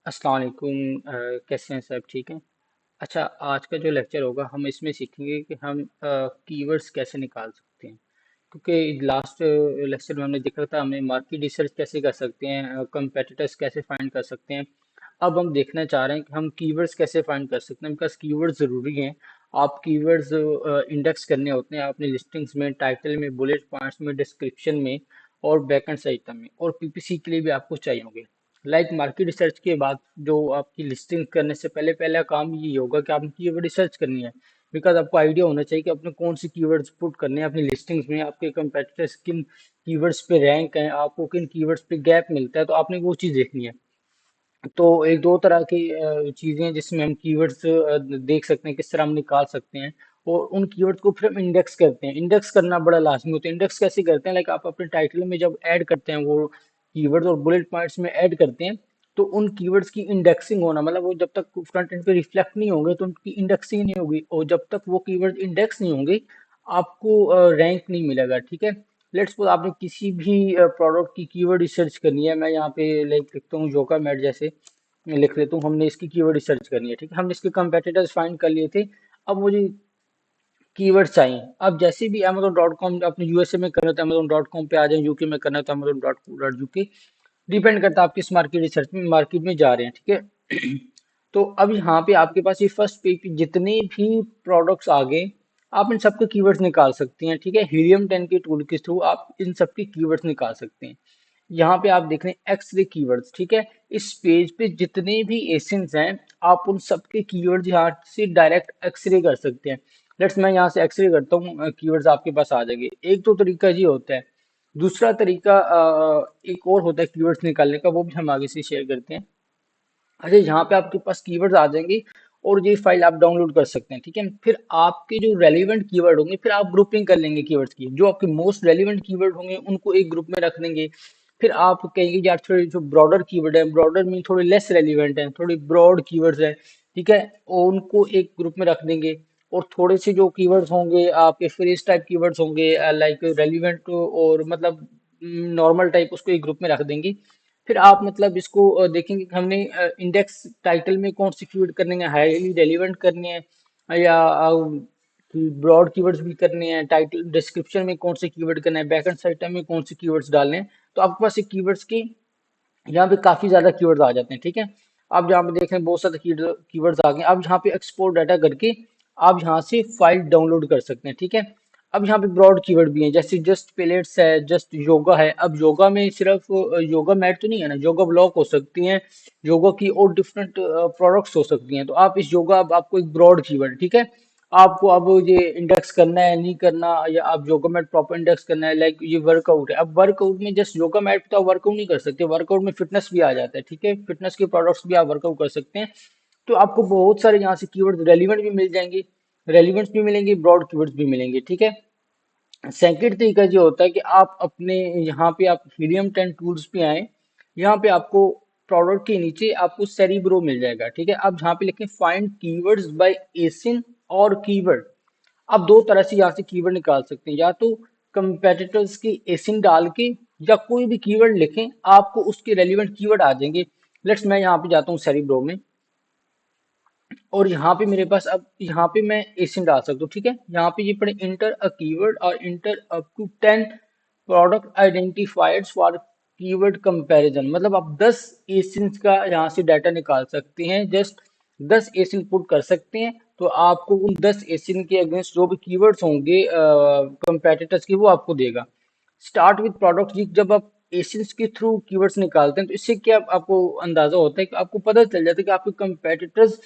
अस्सलाम वालेकुम। कैसे हैं सब? ठीक हैं। अच्छा, आज का जो लेक्चर होगा हम इसमें सीखेंगे कि हम कीवर्ड्स कैसे निकाल सकते हैं। क्योंकि लास्ट लेक्चर में हमने देखा था हमें मार्केट रिसर्च कैसे कर सकते हैं, कंपेटिटर्स कैसे फाइंड कर सकते हैं। अब हम देखना चाह रहे हैं कि हम कीवर्ड्स कैसे फाइंड कर सकते हैं, बिकॉज कीवर्ड्स ज़रूरी हैं। आप कीवर्ड्स इंडेक्स करने होते हैं अपने लिस्टिंग्स में, टाइटल में, बुलेट पॉइंट्स में, डिस्क्रिप्शन में और बैकएंड साइट में, और पीपीसी के लिए भी आपको चाहिए होंगे। लाइक मार्केट रिसर्च के बाद जो आपकी लिस्टिंग करने से पहले पहला काम ये होगा कि आपने कीवर्ड रिसर्च करनी है। बिकॉज आपको आइडिया होना चाहिए कि आपने कौन सी कीवर्ड्स पुट करने हैं अपनी लिस्टिंग्स में, आपके कंपेटिटर्स किन कीवर्ड्स पे रैंक हैं, आपको किन कीवर्ड्स पे गैप मिलता है, तो आपने वो चीज़ देखनी है। तो एक दो तरह की चीज़ें हैं जिसमें हम कीवर्ड्स देख सकते हैं, किस तरह हम निकाल सकते हैं। और उन कीवर्ड्स को फिर हम इंडेक्स करते हैं। इंडेक्स करना बड़ा लाजमी होता है। इंडेक्स कैसे करते हैं? लाइक आप अपने टाइटल में जब ऐड करते हैं वो कीवर्ड्स और बुलेट पॉइंट्स में ऐड करते हैं, तो उन कीवर्ड्स की इंडेक्सिंग होना, मतलब वो जब तक फ्रंट एंड पे रिफ्लेक्ट नहीं होंगे तो उनकी इंडेक्सिंग नहीं होगी, और जब तक वो कीवर्ड इंडेक्स नहीं होंगे आपको रैंक नहीं मिलेगा। ठीक है। लेट्स सपोज आपने किसी भी प्रोडक्ट की कीवर्ड रिसर्च करनी है। मैं यहाँ पे लाइक लिखता हूँ जोका मैट, जैसे लिख लेता हूँ। हमने इसकी कीवर्ड रिसर्च करनी है। ठीक है, हमने इसके कंपेटिटर्स फाइंड कर लिए थे। अब मुझे कीवर्ड चाहिए। अब जैसे भी Amazon.com अपने यूएसए में करना है तो Amazon.com पे आ जाए, यूके में करना है तो Amazon.co.uk। डिपेंड करता है आप किस मार्केट रिसर्च में मार्केट में जा रहे हैं। ठीक है। तो अब यहाँ पे आपके पास ये फर्स्ट पेज पे जितने भी प्रोडक्ट्स आ गए, आप इन सबके कीवर्ड्स निकाल सकते हैं। ठीक है, हीलियम 10 के टूल के थ्रू आप इन सबके कीवर्ड्स निकाल सकते हैं। यहाँ पे आप देख रहे हैं एक्सरे कीवर्ड्स। ठीक है, इस पेज पे जितने भी एसिन्स हैं आप उन सबके कीवर्ड्स यहाँ से डायरेक्ट एक्सरे कर सकते हैं। लेट्स मैं यहाँ से एक्सरे करता हूँ, कीवर्ड्स आपके पास आ जाएंगे। एक तो तरीका ये होता है। दूसरा तरीका एक और होता है कीवर्ड्स निकालने का, वो भी हम आगे से शेयर करते हैं। अच्छा, यहाँ पे आपके पास कीवर्ड्स आ जाएंगे और ये फाइल आप डाउनलोड कर सकते हैं। ठीक है, फिर आपके जो रेलिवेंट कीवर्ड होंगे फिर आप ग्रुपिंग कर लेंगे कीवर्ड्स की। जो आपके मोस्ट रेलिवेंट कीवर्ड होंगे उनको एक ग्रुप में रख देंगे। फिर आप कहेंगे यार थोड़े जो ब्रॉडर कीवर्ड है, ब्रॉडर में थोड़े लेस रेलिवेंट है, थोड़े ब्रॉड कीवर्ड्स है, ठीक है, और उनको एक ग्रुप में रख देंगे। और थोड़े से जो कीवर्ड्स होंगे आपके फ्रेज टाइप कीवर्ड्स होंगे, लाइक रेलिवेंट और मतलब नॉर्मल टाइप, उसको एक ग्रुप में रख देंगे। फिर आप मतलब इसको देखेंगे कि हमने इंडेक्स टाइटल में कौन सी कीवर्ड करने हैं, हाईली रेलिवेंट करने हैं या ब्रॉड कीवर्ड्स भी करने हैं, टाइटल डिस्क्रिप्शन में कौन से कीवर्ड करना है, बैकएंड साइट में कौन से कीवर्ड्स डालने हैं। तो आपके पास एक कीवर्ड्स की यहाँ पे काफी ज्यादा कीवर्ड्स आ जाते हैं। ठीक है, आप यहाँ पे देख रहे हैं बहुत सारे कीवर्ड्स आ गए। आप यहाँ पे एक्सपोर्ट डाटा करके आप यहाँ से फाइल डाउनलोड कर सकते हैं। ठीक है, अब यहाँ पे ब्रॉड कीवर्ड भी हैं, जैसे जस्ट पेलेट्स है, जस्ट योगा है। अब योगा में सिर्फ योगा मैट तो नहीं है ना, योगा ब्लॉक हो सकती हैं, योगा की और डिफरेंट प्रोडक्ट्स हो सकती हैं। तो आप इस योगा, अब आपको एक ब्रॉड कीवर्ड, ठीक है, आपको अब ये इंडेक्स करना है नहीं करना, या आप योगा मैट प्रॉपर इंडेक्स करना है। लाइक ये वर्कआउट है, अब वर्कआउट में जस्ट योगा मैट पे तो आप वर्कआउट नहीं कर सकते, वर्कआउट में फिटनेस भी आ जाता है। ठीक है, फिटनेस के प्रोडक्ट्स भी आप वर्कआउट कर सकते हैं। तो आपको बहुत सारे यहाँ से कीवर्ड रेलिवेंट भी मिल जाएंगे, रेलिवेंट्स भी मिलेंगे, ब्रॉड कीवर्ड्स भी मिलेंगे। ठीक है, सेकंड तरीका ये होता है कि आप अपने यहाँ पे आप हीलियम 10 टूल्स पे आए। यहाँ पे आपको प्रोडक्ट के नीचे आपको सेरिब्रो मिल जाएगा। ठीक है, आप जहाँ पे लिखें फाइंड कीवर्ड्स बाय एसिन और कीवर्ड, आप दो तरह से यहाँ से कीवर्ड निकाल सकते हैं। या तो कंपेटिटर्स की एसिन डाल के या कोई भी कीवर्ड लिखें, आपको उसके रेलिवेंट कीवर्ड आ जाएंगे। लेट्स मैं यहाँ पे जाता हूँ सेरिब्रो में, और यहाँ पे मेरे पास, अब यहाँ पे मैं एसिन डाल सकता हूँ। ठीक है, यहाँ पे ये पढ़े इंटर अ कीवर्ड और enter up to 10 product identifiers for keyword comparison, मतलब आप 10 एसिन का यहाँ से डाटा निकाल सकते हैं। जस्ट 10 एसिन पुट कर सकते हैं, तो आपको उन 10 एसिन के अगेंस्ट जो भी कीवर्ड्स होंगे कंपेटिटर्स के, वो आपको देगा। स्टार्ट विद प्रोडक्ट, जब आप एसियंस के थ्रू कीवर्ड्स निकालते हैं तो इससे क्या आपको अंदाजा होता है कि आपको पता चल जाता है कि आपके कंपेटिटर्स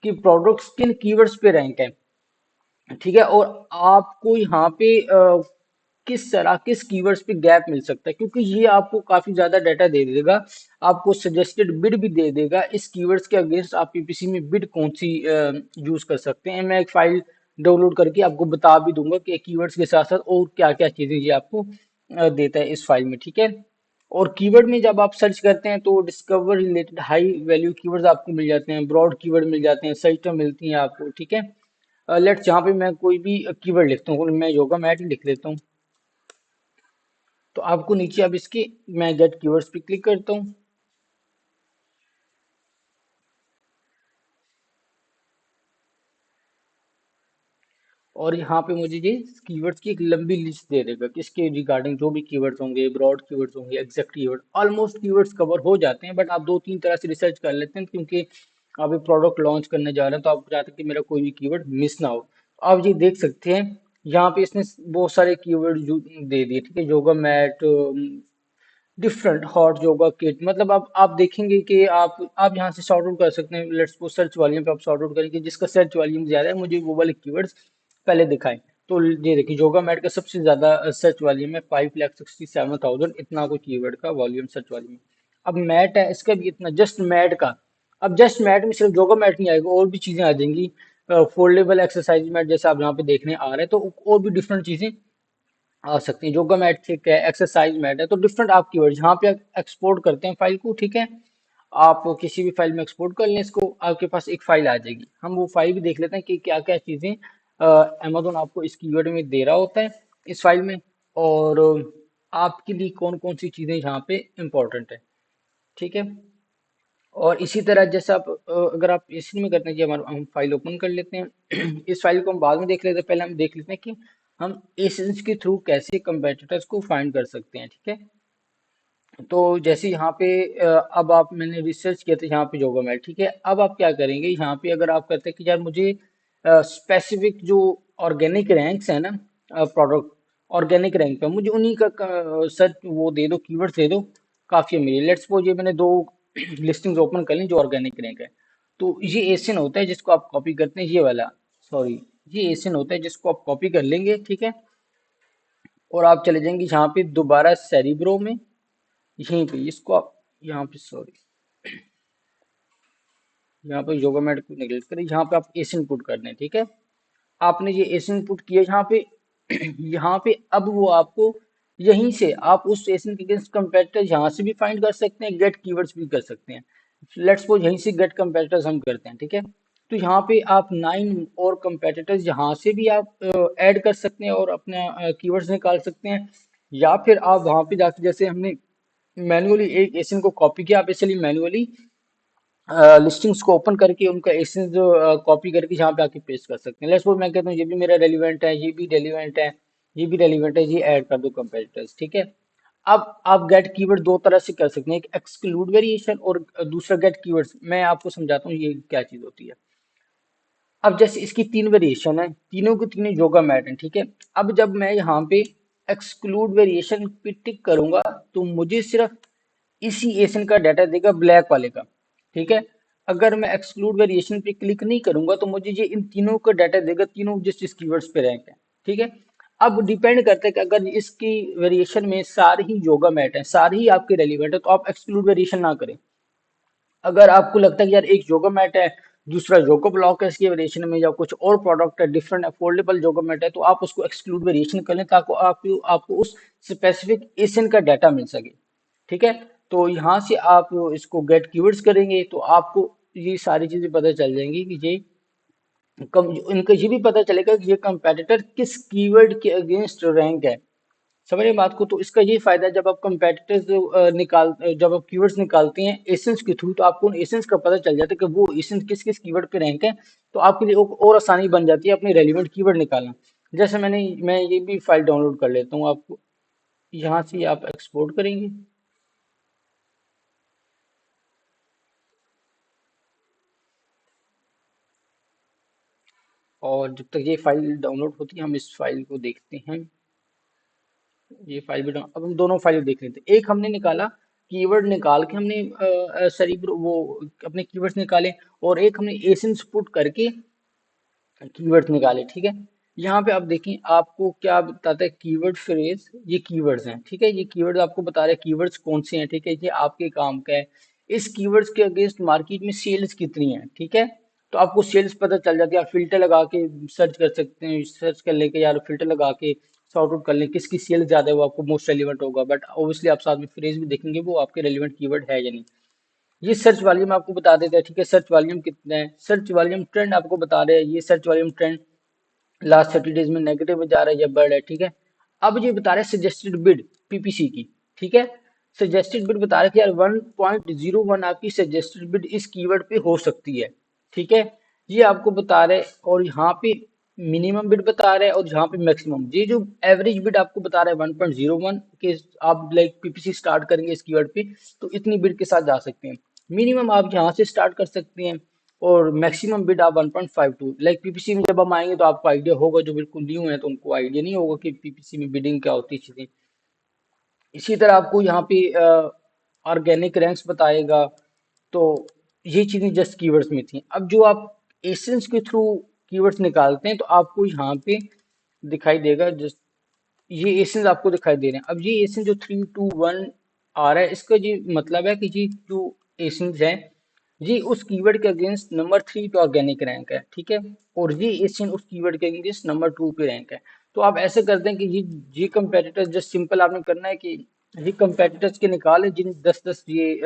की प्रोडक्ट्स किन कीवर्ड्स पे रैंक है। ठीक है, और आपको यहाँ पे किस तरह किस कीवर्ड्स पे गैप मिल सकता है, क्योंकि ये आपको काफी ज्यादा डाटा दे देगा। आपको सजेस्टेड बिड भी दे देगा, इस कीवर्ड्स के अगेंस्ट आप पीपीसी में बिड कौन सी यूज कर सकते हैं। मैं एक फाइल डाउनलोड करके आपको बता भी दूंगा कि कीवर्ड्स के साथ साथ और क्या क्या चीजें ये आपको देता है इस फाइल में। ठीक है, और कीवर्ड में जब आप सर्च करते हैं तो discover related high value keywords आपको मिल जाते हैं, ब्रॉड कीवर्ड मिल जाते हैं, सर्च टर्म मिलती हैं आपको। ठीक है, लेट्स यहाँ पे मैं कोई भी कीवर्ड लिखता हूँ, मैं योगा मैट ही लिख लेता हूँ। तो आपको नीचे अब इसके, मैं गेट कीवर्ड्स पे क्लिक करता हूँ। और यहाँ पे मुझे ये कीवर्ड्स की एक लंबी लिस्ट दे देगा कि इसके रिगार्डिंग जो भी कीवर्ड्स होंगे, ब्रॉड कीवर्ड्स होंगे, exact keyword, almost keywords cover हो जाते हैं, बट आप दो तीन तरह से रिसर्च कर लेते हैं क्योंकि आप एक प्रोडक्ट लॉन्च करने जा रहे हैं तो आप चाहते हैं कि मेरा कोई भी कीवर्ड मिस ना हो। तो आप ये देख सकते हैं यहाँ पे इसने बहुत सारे कीवर्ड दे दिए, ठीक है, yoga mat, different hot yoga kit, मतलब आप देखेंगे कि आप यहाँ से सॉर्ट आउट कर सकते हैं। लेट्स सपोज सर्च वॉल्यूम पे आप सॉर्ट आउट करेंगे, जिसका सर्च वॉल्यूम ज्यादा है मुझे वो वाले कीवर्ड्स पहले दिखाएं। तो ये देखिए योगा मैट का सबसे ज्यादा सर्च वॉल्यूम है 5,67,000, इतना कोई कीवर्ड का वॉल्यूम सर्च वॉल्यूम है। अब मैट है, इसका भी इतना, जस्ट मैट का। अब जस्ट मैट में सिर्फ योगा मैट नहीं आएगा, और भी चीजें आ जाएंगी। फोल्डेबल एक्सरसाइज मैट जैसे आप यहाँ पे देखने आ रहे हैं, तो और भी डिफरेंट चीजें आ सकती हैं। योगा मैट ठीक है, एक्सरसाइज मैट है, तो डिफरेंट आप कीवर्ड यहाँ पे एक्सपोर्ट करते हैं फाइल को, ठीक है। आप किसी भी फाइल में एक्सपोर्ट कर लें इसको, आपके पास एक फाइल आ जाएगी। हम वो फाइल भी देख लेते हैं कि क्या क्या चीजें अमेजोन आपको इस कीवर्ड में दे रहा होता है इस फाइल में, और आपके लिए कौन कौन सी चीजें यहाँ पे इंपॉर्टेंट है, ठीक है। और इसी तरह जैसे आप अगर आप इसी में करते हैं कि हमारा हम फाइल ओपन कर लेते हैं इस फाइल को हम बाद में देख लेते हैं, पहले हम देख लेते हैं कि हम एसेंस के थ्रू कैसे कंपेटिटर्स को फाइंड कर सकते हैं, ठीक है। तो जैसे यहाँ पे अब आप मैंने रिसर्च किया था यहाँ पे जोगोमेट, ठीक है। अब आप क्या करेंगे यहाँ पे, अगर आप कहते हैं कि यार मुझे स्पेसिफिक जो ऑर्गेनिक रैंक्स है ना, प्रोडक्ट ऑर्गेनिक रैंक पे मुझे उन्हीं का सर्च वो दे दो, कीवर्ड्स दे दो, काफी है मेरे। लेट्स सपोज ये मैंने दो लिस्टिंग्स ओपन कर ली जो ऑर्गेनिक रैंक है। तो ये एसिन होता है जिसको आप कॉपी करते हैं, ये वाला, सॉरी, ये एसिन होता है जिसको आप कॉपी कर लेंगे, ठीक है। और आप चले जाएंगे यहाँ पे दोबारा सेरिब्रो में, यहीं पे इसको आप यहाँ पे, सॉरी, यहाँ पे योगा मैट को निगलेक्ट करें, यहाँ पे आप एस इनपुट कर दें, ठीक है। आपने ये एस इनपुट किया यहाँ पे यहाँ पे अब वो आपको यहीं से आप उस एसिन के अगेंस्ट कंपेटिटर यहाँ से भी फाइंड कर सकते हैं, गेट कीवर्ड्स भी कर सकते हैं। लेट्स सपोज यहीं से गेट कंपेटिटर्स हम करते हैं, ठीक है। तो यहाँ पे आप 9 और कंपेटिटर्स यहाँ से भी आप ऐड कर सकते हैं और अपना कीवर्ड्स निकाल सकते हैं। या फिर आप वहाँ पे जाके, जैसे हमने मैन्युअली एक एसिन को कॉपी किया, आप इसलिए मैन्युअली लिस्टिंग्स को ओपन करके उनका एसेंस जो कॉपी करके यहाँ पे आके पेस्ट कर सकते हैं। लेट्स सपोज मैं कहता हूँ ये भी मेरा रेलिवेंट है, ये भी रेलिवेंट है, ये भी रेलिवेंट है, ये ऐड कर दो कंपेटिटर्स, ठीक है। अब आप गेट कीवर्ड दो तरह से कर सकते हैं, एक एक्सक्लूड वेरिएशन और दूसरा गेट कीवर्ड्स। मैं आपको समझाता हूँ ये क्या चीज होती है। अब जैसे इसकी तीन वेरिएशन है, तीनों के तीनों योगा मैट हैं, ठीक है। अब जब मैं यहाँ पे एक्सक्लूड वेरिएशन पे टिक करूंगा तो मुझे सिर्फ इसी एसिन का डाटा देगा, ब्लैक वाले का, ठीक है। अगर मैं एक्सक्लूड वेरिएशन पे क्लिक नहीं करूंगा तो मुझे ये इन तीनों का डाटा देगा, तीनों जिस जिस कीवर्ड्स पे रैंक है, ठीक है। अब डिपेंड करता है कि अगर इसकी वेरिएशन में सारे ही योगा मैट है, सारे ही आपके रेलिवेंट है, तो आप एक्सक्लूड वेरिएशन ना करें। अगर आपको लगता है कि यार एक योगा मैट है, दूसरा योगा ब्लॉक है इसकी वेरिएशन में, या कुछ और प्रोडक्ट है डिफरेंट अफोर्डेबल योगा मैट है, तो आप उसको एक्सक्लूड वेरिएशन कर लें ताकि आपको उस स्पेसिफिक एसिन का डाटा मिल सके, ठीक है। तो यहाँ से आप इसको गेट कीवर्ड्स करेंगे तो आपको ये सारी चीजें पता चल जाएंगी कि ये कम, इनका ये भी पता चलेगा कि ये कंपेटिटर किस कीवर्ड के अगेंस्ट रैंक है। समझ रहे हैं बात को। तो इसका ये फायदा है, जब आप कंपेटिटर्स जब आप कीवर्ड्स निकालते हैं एसेंस के थ्रू, तो आपको उन एसेंस का पता चल जाता है कि वो एसेंस किस किस कीवर्ड पे रैंक है। तो आपके लिए और आसानी बन जाती है अपने रेलिवेंट कीवर्ड निकालना। जैसे मैं ये भी फाइल डाउनलोड कर लेता हूँ, आपको यहाँ से आप एक्सपोर्ट करेंगे, और जब तक ये फाइल डाउनलोड होती है हम इस फाइल को देखते हैं। ये फाइल भी डाउन, अब हम दोनों फाइल देख लेते हैं। एक हमने निकाला, कीवर्ड निकाल के हमने सरीब्रो वो अपने कीवर्ड्स निकाले, और एक हमने एसिंस पुट करके कीवर्ड्स निकाले, ठीक है। यहाँ पे आप देखें आपको क्या बताता है, कीवर्ड फ्रेज, ये कीवर्ड्स हैं, ठीक है। ये कीवर्ड्स आपको बता रहे हैं कीवर्ड्स कौन से हैं, ठीक है। ये आपके काम का है। इस कीवर्ड्स के अगेंस्ट मार्केट में सेल्स कितनी है, ठीक है। तो आपको सेल्स पता चल जाती है, आप फिल्टर लगा के सर्च कर सकते हैं, सर्च कर लेके यार फिल्टर लगा के सॉर्ट आउट कर लें किसकी सेल ज्यादा है, वो आपको मोस्ट रेलिवेंट होगा। बट ऑब्वियसली आप साथ में फ्रेज भी देखेंगे वो आपके रेलिवेंट कीवर्ड है या नहीं। ये सर्च वॉल्यूम आपको बता देता है, ठीक है। सर्च वॉल्यूम कितना है, सर्च वॉल्यूम ट्रेंड आपको बता रहे हैं, ये search volume trend last 30 days में नेगेटिव में जा रहा है या बढ़ रहा है, ठीक है। अब ये बता रहे हैं सजेस्टेड बिड पीपीसी की, ठीक है। सजेस्टेड बिड बता रहे हैं कि यार 1.01 आपकी सजेस्टेड बिड इस कीवर्ड पे हो सकती है, ठीक है। ये आपको बता रहे हैं। और यहाँ पे मिनिमम बिड बता रहा है और जहाँ पे मैक्सिमम, ये जो एवरेज बिड आपको बता रहा है 1.01 के, आप लाइक पीपीसी स्टार्ट करेंगे इस कीवर्ड पे तो इतनी बिड के साथ जा सकते हैं। मिनिमम आप यहाँ से स्टार्ट कर सकते हैं और मैक्सिमम बिड आप 1.52, लाइक पीपीसी में जब हम आएंगे तो आपको आइडिया होगा, जो बिल्कुल न्यू है तो उनको आइडिया नहीं होगा कि पीपीसी में बिडिंग क्या होती है चीजें। इसी तरह आपको यहाँ पे ऑर्गेनिक रैंक्स बताएगा। तो ये चीजें जस्ट कीवर्ड्स में थी। अब जो आप एसेंस के थ्रू कीवर्ड्स निकालते हैं तो आपको यहाँ पे दिखाई देगा, जस्ट ये एसेंस आपको दिखाई दे रहे हैं। अब ये एसेंस जो 3, 2, 1 आ रहा है, इसका ये मतलब है कि ये जो एसेंस है ये उस कीवर्ड के अगेंस्ट नंबर 3 पे ऑर्गेनिक रैंक है, ठीक है। और ये एशियन उस कीवर्ड के अगेंस्ट नंबर 2 पे रैंक है। तो आप ऐसे करते हैं कि ये कंपेटिटर्स, जस्ट सिंपल आपने करना है कि ये कंपेटिटर्स के निकाले जिन 10-10 ये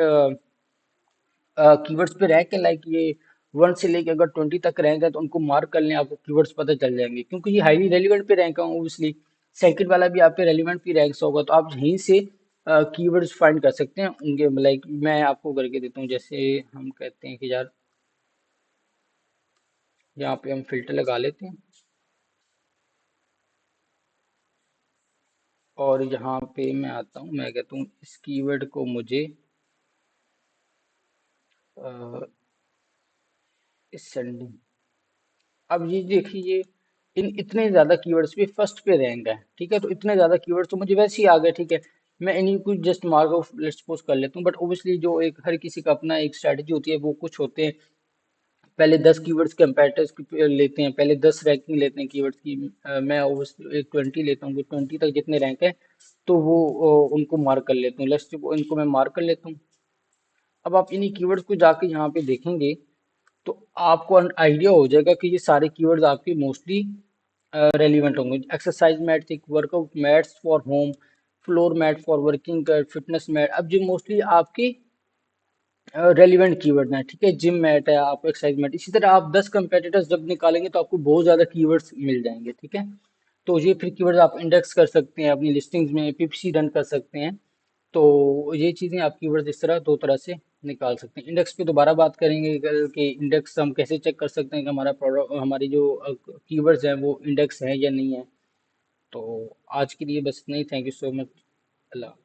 कीवर्ड्स पे रैंक है, लाइक ये 1 से लेके अगर 20 तक रैंक है तो उनको मार्क कर लें, आपको कीवर्ड्स पता चल जाएंगे क्योंकि ये हाईली रेलिवेंट पे रैंक है ऑब्वियसली। सेकंड वाला भी आप पे रेलिवेंट पे रैंक्स होगा तो आप यहीं से कीवर्ड्स फाइंड कर सकते हैं उनके, लाइक मैं आपको करके देता हूँ। जैसे हम कहते हैं कि यार यहाँ पे हम फिल्टर लगा लेते हैं और यहाँ पे मैं आता हूँ, मैं कहता हूँ इस कीवर्ड को मुझे सेंडिंग। अब ये देखिए ये इन इतने ज्यादा कीवर्ड्स पे फर्स्ट पे रैंक है, ठीक है। तो इतने ज्यादा कीवर्ड्स तो मुझे वैसे ही आ गए, ठीक है। मैं इन्हीं को just mark of let's suppose कर लेता हूँ, बट ओबियसली जो एक हर किसी का अपना एक स्ट्रैटेजी होती है, वो कुछ होते हैं पहले 10 कीवर्ड्स कंपेटिटर्स लेते हैं, पहले 10 रैंकिंग लेते हैं कीवर्ड्स की। मैं ओबियसली एक 20 लेता हूँ कि 20 तक जितने रैंक है तो वो उनको मार्क कर लेता हूँ, लेट्स इनको मैं मार्क कर लेता हूँ। अब आप इन्हीं कीवर्ड्स को जाके यहाँ पे देखेंगे तो आपको आइडिया हो जाएगा कि ये सारे कीवर्ड्स आपके मोस्टली रेलिवेंट होंगे। एक्सरसाइज मैट्स, एक workout mats for home, floor mat for working, fitness mat, अब जो मोस्टली आपके रेलिवेंट कीवर्ड हैं, ठीक है। जिम मैट है, आपको एक्सरसाइज मैट, इसी तरह आप 10 कंपेटिटर्स जब निकालेंगे तो आपको बहुत ज्यादा कीवर्ड्स मिल जाएंगे, ठीक है। तो ये फिर कीवर्ड्स आप इंडेक्स कर सकते हैं अपनी लिस्टिंग्स में, पीपीसी रन कर सकते हैं। तो ये चीजें आप कीवर्ड्स इस तरह दो तरह से निकाल सकते हैं। इंडेक्स पे दोबारा बात करेंगे कल कि इंडेक्स हम कैसे चेक कर सकते हैं कि हमारा प्रोडक्ट, हमारी जो कीवर्ड्स हैं वो इंडेक्स है या नहीं है। तो आज के लिए बस इतना ही। Thank you so much. Allah.